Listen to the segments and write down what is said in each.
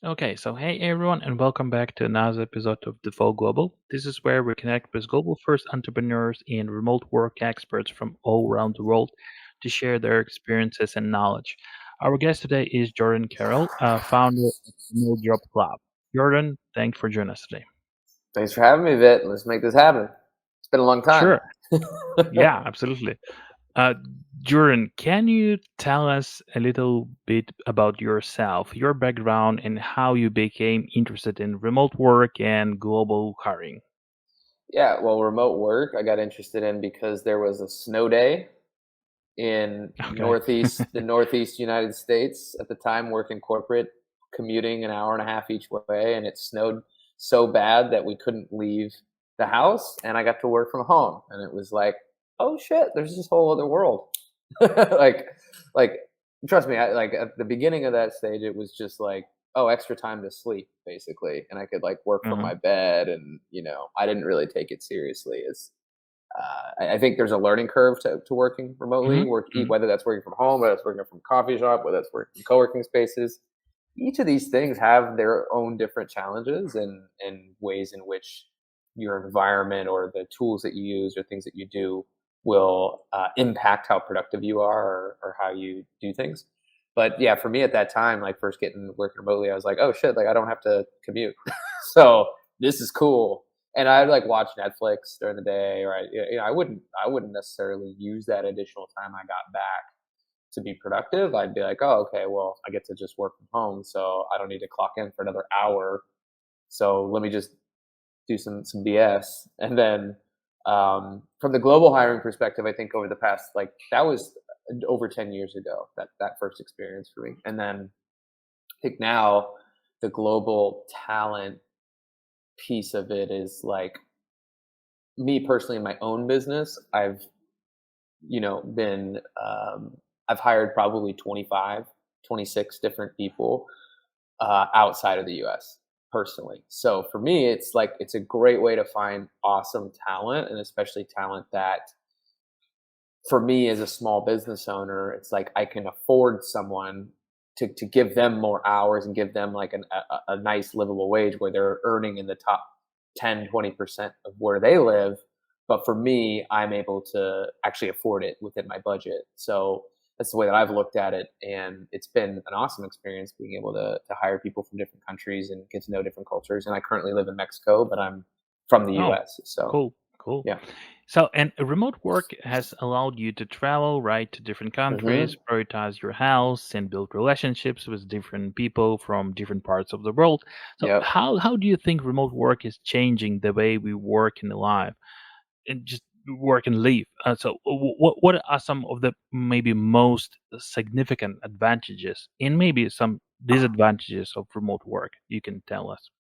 Okay, so hey everyone, and welcome back to another episode of Default Global. This is where we connect with global first entrepreneurs and remote work experts from all around the world to share their experiences and knowledge. Our guest today is Jordan Carroll, founder of Remote Job Club. Jordan, thanks for joining us today. Thanks for having me, Vit. Let's make this happen. It's been a long time. Sure. Yeah, absolutely. Uh, Jordan, can you tell us a little bit about yourself, your background, and how you became interested in remote work and global hiring? Yeah, well, remote work I got interested in because there was a snow day in Okay. the Northeast United States at the time, working corporate, commuting an hour and a half each way, and it snowed so bad that we couldn't leave the house, and I got to work from home, and it was like, oh shit, there's this whole other world. like, like, trust me, like at the beginning of that stage, it was just like, oh, extra time to sleep, basically, and I could like work from Uh-huh. my bed, and I didn't really take it seriously as I think there's a learning curve to working remotely, Mhm, mhm. whether that's working from home, whether that's working from a coffee shop, whether that's working in co-working spaces. Each of these things have their own different challenges and ways in which your environment or the tools that you use or things that you do will impact how productive you are or how you do things. But yeah, for me at that time, like first getting working remotely, I was like, oh shit, like I don't have to commute. So this is cool, and I'd like watch Netflix during the day, or I wouldn't necessarily use that additional time I got back to be productive. I'd be like, oh, okay, well, I get to just work from home, so I don't need to clock in for another hour. So let me just do some BS, and then from the global hiring perspective, I think over the past like that was over 10 years ago that first experience for me, and then I think now the global talent piece of it is like me personally in my own business, been I've hired probably 25, 26 different people outside of the US personally. So for me, it's like it's a great way to find awesome talent, and especially talent that for me as a small business owner, it's like I can afford someone to give them more hours and give them like a nice livable wage where they're earning in the top 10-20% of where they live. But for me, I'm able to actually afford it within my budget. So that's the way that I've looked at it. And it's been an awesome experience being able to hire people from different countries and get to know different cultures. And I currently live in Mexico, but I'm from the Oh, US. So cool, cool. yeah. So, and remote work has allowed you to travel, right, to different countries, Hmm. prioritize your house, and build relationships with different people from different parts of the world. So, Yep. how do you think remote work is changing the way we work and live, and just work and live? What are some of the maybe most significant advantages and maybe some disadvantages of remote work? You can tell us.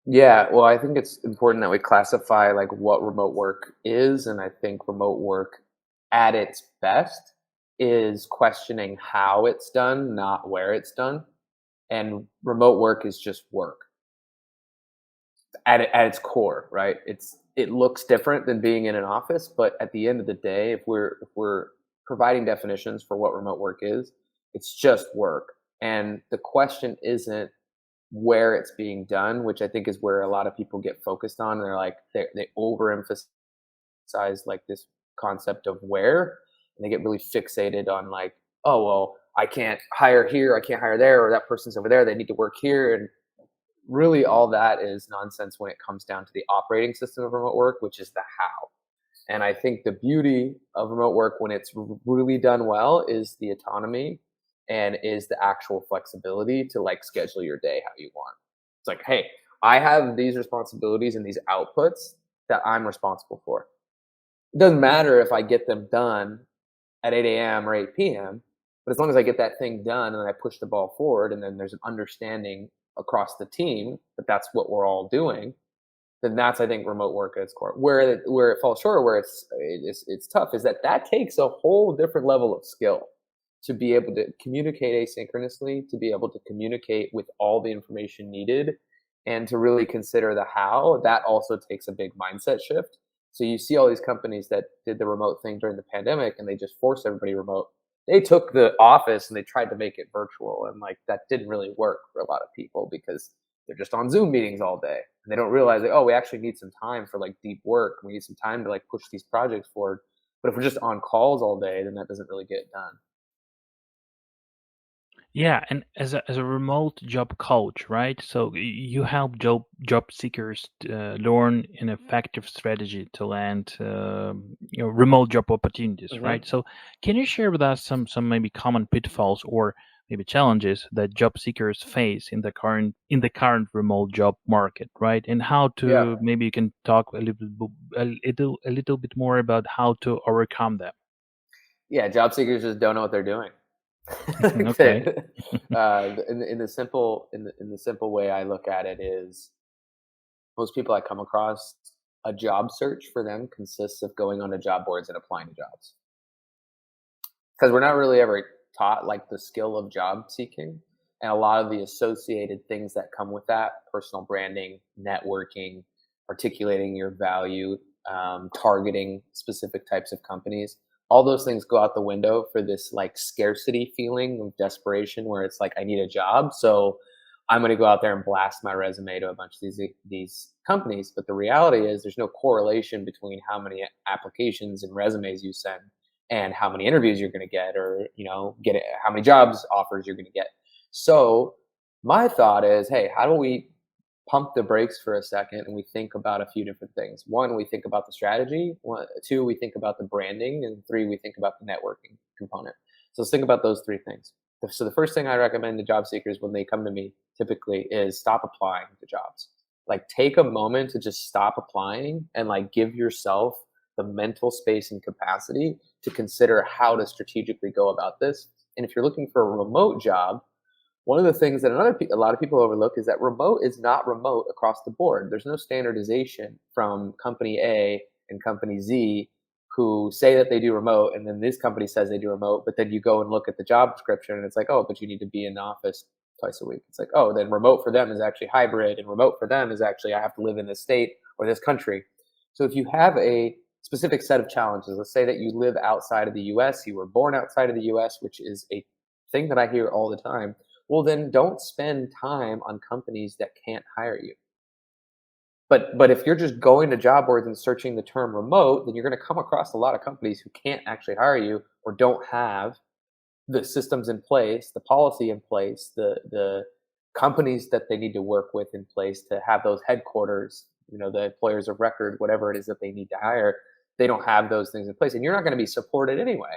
Yeah, well, I think it's important that we classify like what remote work is, and I think remote work at its best is questioning how it's done, not where it's done. And remote work is just work at its core, right? It looks different than being in an office, but at the end of the day, if we're providing definitions for what remote work is, it's just work. And the question isn't where it's being done, which I think is where a lot of people get focused on. They're like they overemphasize like this concept of where, and they get really fixated on like, oh well, I can't hire here, I can't hire there, or that person's over there, they need to work here, and really all that is nonsense when it comes down to the operating system of remote work, which is the how. And I think the beauty of remote work when it's really done well is the autonomy and is the actual flexibility to like schedule your day how you want. It's like, hey, I have these responsibilities and these outputs that I'm responsible for. It doesn't matter if I get them done at 8 a.m. or 8 p.m., but as long as I get that thing done and then I push the ball forward and then there's an understanding across the team that that's what we're all doing, then that's I think remote work at its core. Where it falls short, where it's tough, is that that takes a whole different level of skill to be able to communicate asynchronously, to be able to communicate with all the information needed, and to really consider the how. That also takes a big mindset shift. So you see all these companies that did the remote thing during the pandemic, and they just forced everybody remote. they took the office and they tried to make it virtual, and like that didn't really work for a lot of people because they're just on Zoom meetings all day and they don't realize like, oh, we actually need some time for like deep work. We need some time to like push these projects forward. But if we're just on calls all day, then that doesn't really get it done. Yeah, and as a remote job coach, right? So you help job seekers learn an effective strategy to land remote job opportunities, Hmm. right? So can you share with us some maybe common pitfalls or maybe challenges that job seekers face in the current remote job market, right? And how Yeah. to maybe you can talk a little bit more about how to overcome them. Yeah. Job seekers just don't know what they're doing. Okay. In the simple way I look at it is most people I come across, a job search for them consists of going onto job boards and applying to jobs. Because we're not really ever taught like the skill of job seeking and a lot of the associated things that come with that: personal branding, networking, articulating your value, targeting specific types of companies. All those things go out the window for this like scarcity feeling of desperation where it's like I need a job, so I'm going to go out there and blast my resume to a bunch of these companies. But the reality is there's no correlation between how many applications and resumes you send and how many interviews you're going to get, or get it, how many jobs offers you're going to get. So my thought is, hey, how do we pump the brakes for a second and we think about a few different things? One, we think about the strategy. Two, we think about the branding, and three, we think about the networking component. So let's think about those three things. So the first thing I recommend to job seekers when they come to me typically is stop applying to jobs. Like take a moment to just stop applying and like give yourself the mental space and capacity to consider how to strategically go about this. And if you're looking for a remote job, one of the things that a lot of people overlook is that remote is not remote across the board. There's no standardization from company A and company Z who say that they do remote, and then this company says they do remote, but then you go and look at the job description and it's like, oh, but you need to be in the office twice a week. It's like, oh, then remote for them is actually hybrid, and remote for them is actually I have to live in this state or this country. So if you have a specific set of challenges, let's say that you live outside of the US, you were born outside of the US, which is a thing that I hear all the time. Well, then don't spend time on companies that can't hire you. But if you're just going to job boards and searching the term remote, then you're going to come across a lot of companies who can't actually hire you or don't have the systems in place, the policy in place, the companies that they need to work with in place to have those headquarters, the employers of record, whatever it is that they need to hire. They don't have those things in place, and you're not going to be supported anyway.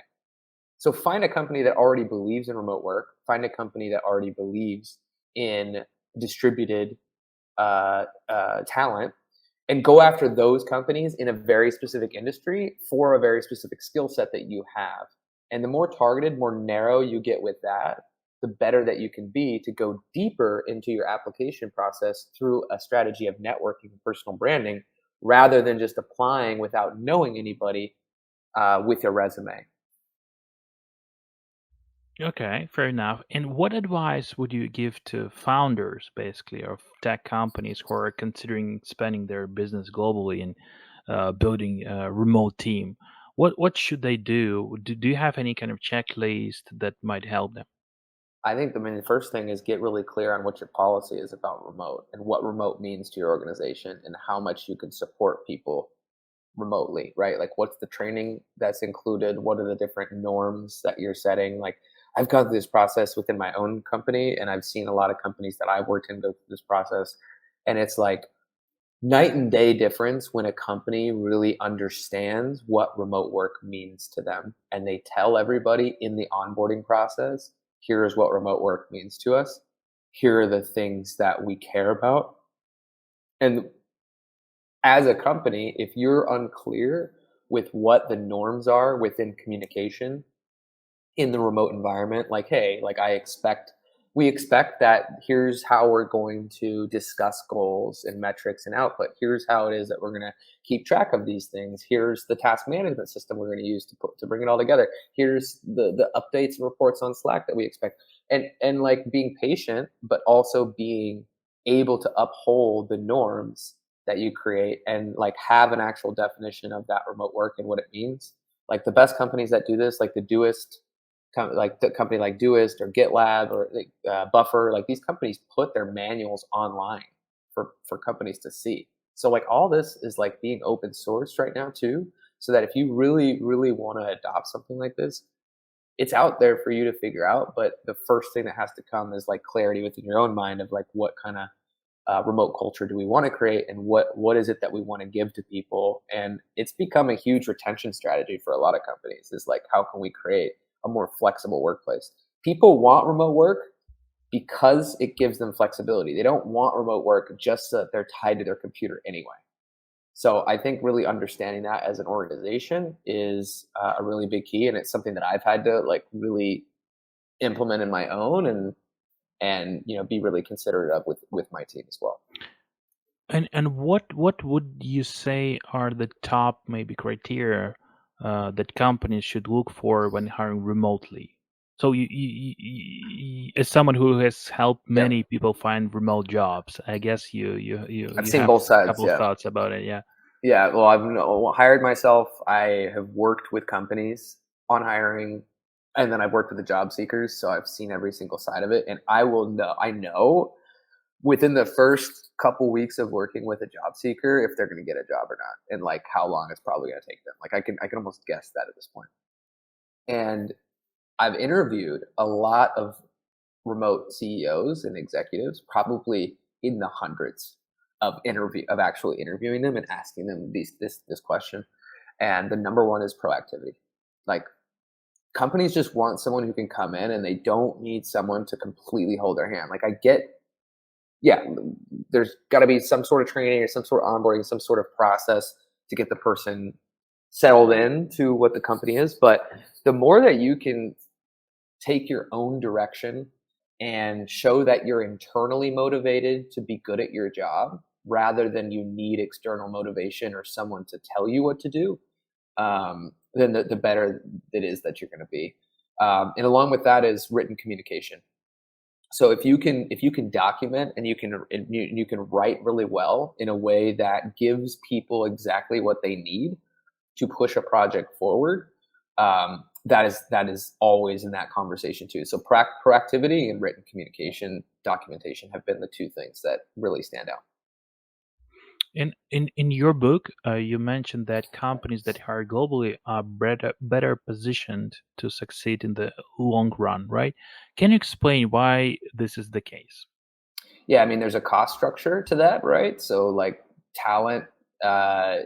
So find a company that already believes in remote work. Find a company that already believes in distributed talent, and go after those companies in a very specific industry for a very specific skill set that you have. And the more targeted, more narrow you get with that, the better that you can be to go deeper into your application process through a strategy of networking and personal branding rather than just applying without knowing anybody with your resume. Okay, fair enough. And what advice would you give to founders, basically, of tech companies who are considering expanding their business globally and building a remote team? What should they do? Do you have any kind of checklist that might help them? The first thing is get really clear on what your policy is about remote and what remote means to your organization and how much you can support people remotely, right? Like what's the training that's included? What are the different norms that you're setting? Like I've gone through this process within my own company and I've seen a lot of companies that I've worked in go through this process. And it's like night and day difference when a company really understands what remote work means to them and they tell everybody in the onboarding process, here's what remote work means to us. Here are the things that we care about. And as a company, if you're unclear with what the norms are within communication in the remote environment, like, hey, like we expect that here's how we're going to discuss goals and metrics and output. Here's how it is that we're going to keep track of these things. Here's the task management system we're going to use to bring it all together. Here's the updates and reports on Slack that we expect. And like being patient, but also being able to uphold the norms that you create and like have an actual definition of that remote work and what it means. Like the best companies that do this, like the Doist like the company like Doist or GitLab or like, Buffer, like these companies put their manuals online for companies to see. So like all this is like being open source right now too, so that if you really want to adopt something like this, it's out there for you to figure out. But the first thing that has to come is like clarity within your own mind of like what kind of remote culture do we want to create, and what is it that we want to give to people. And it's become a huge retention strategy for a lot of companies, is like, how can we create a more flexible workplace? People want remote work because it gives them flexibility. They don't want remote work just so that they're tied to their computer anyway. So I think really understanding that as an organization is a really big key, and it's something that I've had to like really implement in my own, and be really considerate of with my team as well. And what would you say are the top maybe criteria that companies should look for when hiring remotely? So as someone who has helped Yeah, many people find remote jobs, I guess I've you seen have both a sides. couple of Yeah. thoughts about it. Yeah. Yeah, well, I've hired myself. I have worked with companies on hiring, and then I've worked with the job seekers. So I've seen every single side of it, and I know within the first couple weeks of working with a job seeker if they're going to get a job or not, and like how long it's probably going to take them. Like I can almost guess that at this point. And I've interviewed a lot of remote CEOs and executives, probably in the hundreds of actually interviewing them and asking them this question. And the number one is proactivity. Like, companies just want someone who can come in, and they don't need someone to completely hold their hand. Like, I get, yeah, there's got to be some sort of training or some sort of onboarding, some sort of process to get the person settled in to what the company is. But the more that you can take your own direction and show that you're internally motivated to be good at your job, rather than you need external motivation or someone to tell you what to do, then the better it is that you're going to be. And along with that is written communication. So if you can document, and you can write really well in a way that gives people exactly what they need to push a project forward, that is always in that conversation too. So proactivity and written communication, documentation have been the two things that really stand out. In your book, you mentioned that companies that hire globally are better positioned to succeed in the long run, right? Can you explain why this is the case? Yeah, I mean, there's a cost structure to that, right? So like talent, uh,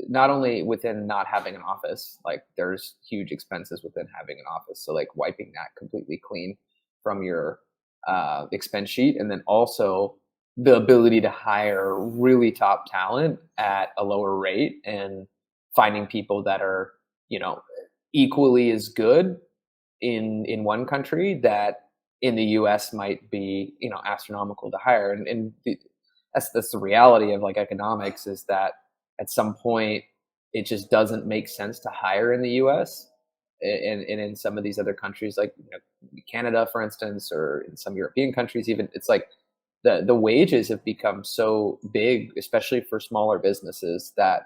not only within not having an office, like there's huge expenses within having an office. So like wiping that completely clean from your expense sheet, and then also the ability to hire really top talent at a lower rate, and finding people that are, you know, equally as good in one country that in the US might be, astronomical to hire. And that's the reality of like economics, is that at some point it just doesn't make sense to hire in the US, and in some of these other countries, like, Canada, for instance, or in some European countries even. It's like the wages have become so big, especially for smaller businesses, that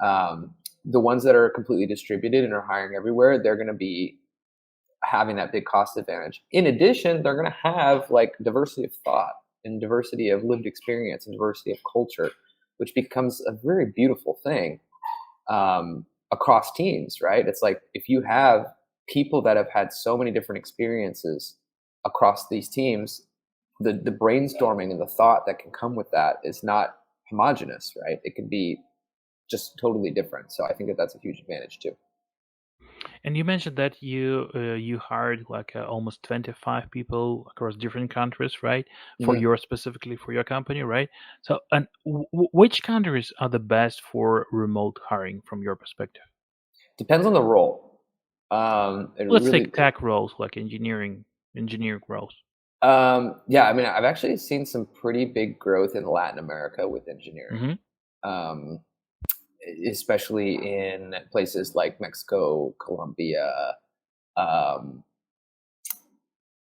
the ones that are completely distributed and are hiring everywhere, they're going to be having that big cost advantage. In addition, they're going to have like diversity of thought and diversity of lived experience and diversity of culture, which becomes a very beautiful thing across teams, right? It's like if you have people that have had so many different experiences across these teams, the brainstorming and the thought that can come with that is not homogenous, right? It can be just totally different. So I think that that's a huge advantage too. And you mentioned that you hired like almost 25 people across different countries, right? For Mhm. your specifically for your company, right? So, and which countries are the best for remote hiring from your perspective? Depends on the role. It Let's really. take tech roles like engineering roles. Yeah, I mean, I've actually seen some pretty big growth in Latin America with engineering, Hmm. um, especially in places like Mexico, Colombia, um,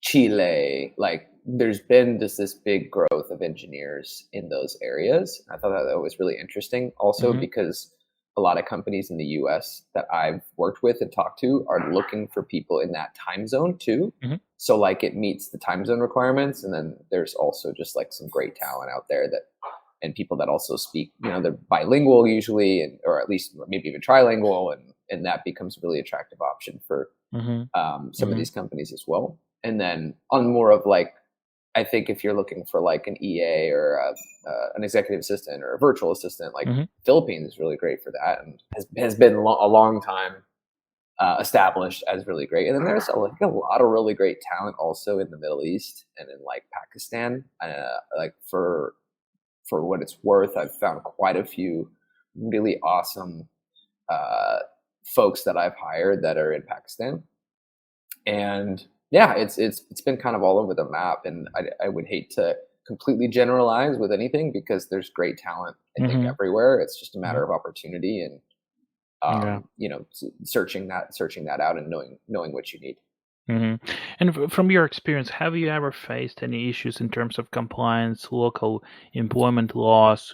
Chile. Like, there's been this big growth of engineers in those areas. I thought that was really interesting, also Hmm. because a lot of companies in the US that I've worked with and talked to are looking for people in that time zone too. Hmm. So like it meets the time zone requirements. And then there's also just like some great talent out there that, and people that also speak, they're bilingual usually, and or at least maybe even trilingual, and that becomes a really attractive option for Hmm. some of Hmm. these companies as well. And then on more of like, I think if you're looking for like an EA or an executive assistant or a virtual assistant, like Hmm. Philippines is really great for that, and has been a long time established as really great. And then there's like a lot of really great talent also in the Middle East and in like Pakistan. Like for what it's worth, I've found quite a few really awesome uh, folks that I've hired that are in Pakistan. And yeah, it's been kind of all over the map, and I would hate to completely generalize with anything because there's great talent, I think, Hmm. everywhere. It's just a Hmm. matter of opportunity and Yeah. searching that out and knowing what you need. Hmm. And from your experience, have you ever faced any issues in terms of compliance, local employment laws,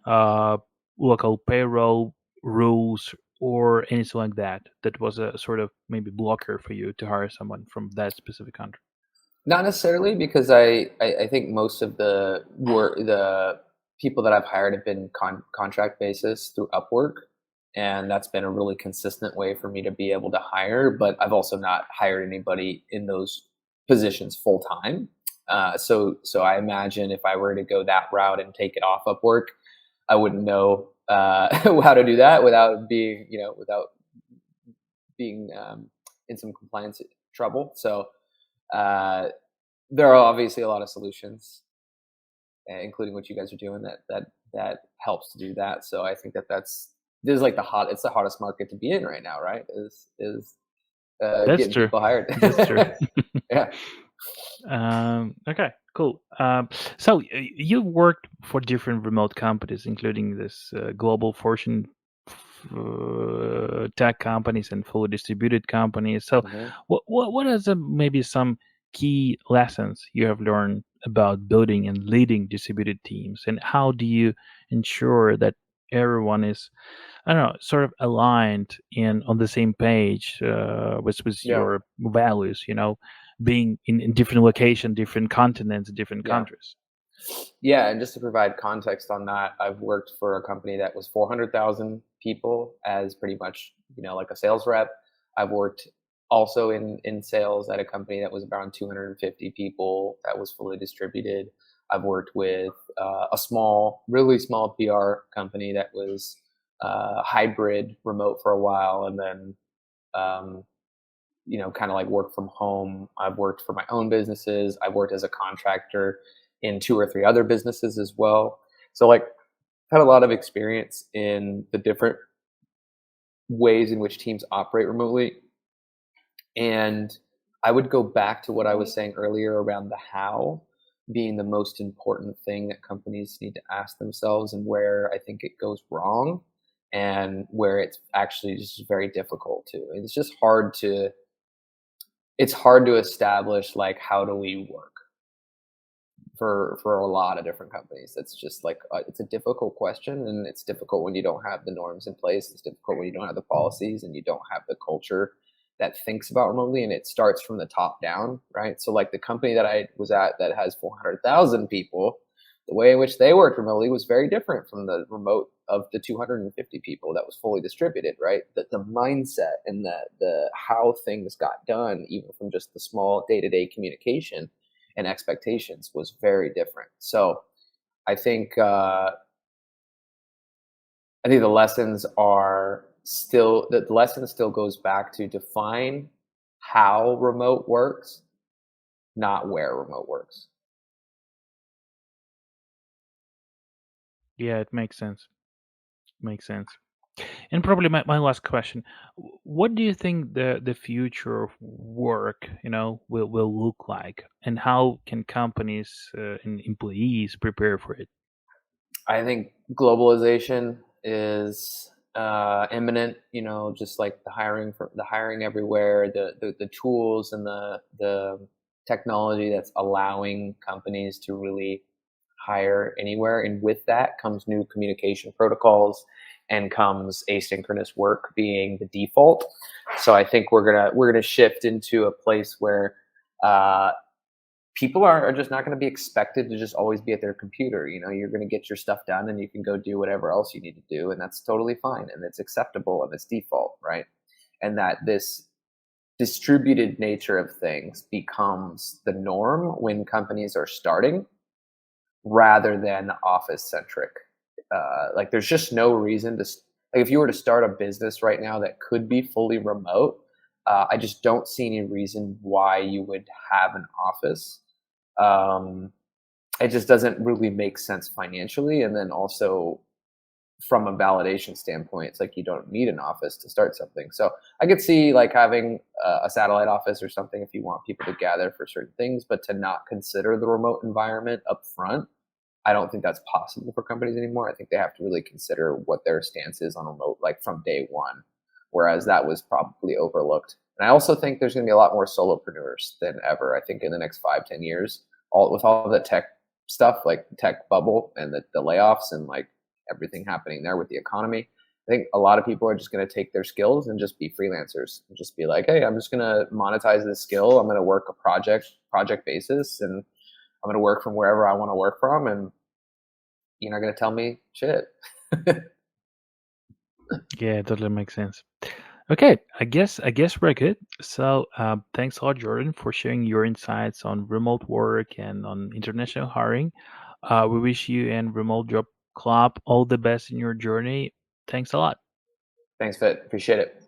uh, local payroll rules, or anything like that, that was a sort of maybe blocker for you to hire someone from that specific country? Not necessarily, because I think most of the people that I've hired have been contract basis through Upwork, and that's been a really consistent way for me to be able to hire. But I've also not hired anybody in those positions full time. So I imagine if I were to go that route and take it off Upwork, I wouldn't know how to do that without being in some compliance trouble. So uh, there are obviously a lot of solutions, including what you guys are doing that helps to do that. So I think this is like it's the hottest market to be in right now, right? Is That's getting true. people hired. That's true. Yeah. Okay, cool. So you worked for different remote companies, including this global Fortune tech companies and fully distributed companies. So, Hmm. what are maybe some key lessons you have learned about building and leading distributed teams, and how do you ensure that everyone is, I don't know, sort of aligned and on the same page with Yeah. your values, being in different location, different continents, different Yeah. countries. Yeah, and just to provide context on that, I've worked for a company that was 400,000 people as pretty much, like a sales rep. I've worked also in sales at a company that was around 250 people that was fully distributed. I've worked with a really small PR company that was hybrid remote for a while, and then um, kind of like work from home. I've worked for my own businesses. I've worked as a contractor in two or three other businesses as well. So like had a lot of experience in the different ways in which teams operate remotely. And I would go back to what I was saying earlier around the how being the most important thing that companies need to ask themselves, and where I think it goes wrong and where it's actually just very difficult to. It's hard to establish like how do we work for a lot of different companies. That's just like it's a difficult question, and it's difficult when you don't have the norms in place. It's difficult when you don't have the policies and you don't have the culture that thinks about remotely, and it starts from the top down, right? So like the company that I was at that has 400,000 people, the way in which they worked remotely was very different from the remote of the 250 people that was fully distributed, right? The mindset and the how things got done, even from just the small day-to-day communication and expectations, was very different. So I think uh, I think the lesson still goes back to define how remote works, not where remote works. Yeah, it makes sense. Makes sense. And probably my last question: what do you think the future of work, will look like, and how can companies and employees prepare for it? I think globalization is imminent. Just like the hiring everywhere, the tools and the technology that's allowing companies to really hire anywhere, and with that comes new communication protocols and comes asynchronous work being the default. So I think we're gonna shift into a place where uh, people are just not going to be expected to just always be at their computer. You're going to get your stuff done and you can go do whatever else you need to do, and that's totally fine and it's acceptable and it's default, right? And that this distributed nature of things becomes the norm when companies are starting rather than office centric. Like there's just no reason to like if you were to start a business right now that could be fully remote, I just don't see any reason why you would have an office. um, it just doesn't really make sense financially, and then also from a validation standpoint, it's like you don't need an office to start something. So I could see like having a satellite office or something if you want people to gather for certain things, but to not consider the remote environment up front, I don't think that's possible for companies anymore. I think they have to really consider what their stance is on remote, like from day one, whereas that was probably overlooked. And I also think there's going to be a lot more solopreneurs than ever. I think in the next 5, 10 years, all with all the tech stuff, like the tech bubble and the layoffs and like everything happening there with the economy, I think a lot of people are just going to take their skills and just be freelancers and just be like, hey, I'm just going to monetize this skill. I'm going to work a project basis, and I'm going to work from wherever I want to work from, and you're not going to tell me shit. Yeah, it totally makes sense. Okay, I guess we're good. So thanks a lot, Jordan, for sharing your insights on remote work and on international hiring. We wish you and Remote Job Club all the best in your journey. Thanks a lot. Thanks, Fit. Appreciate it.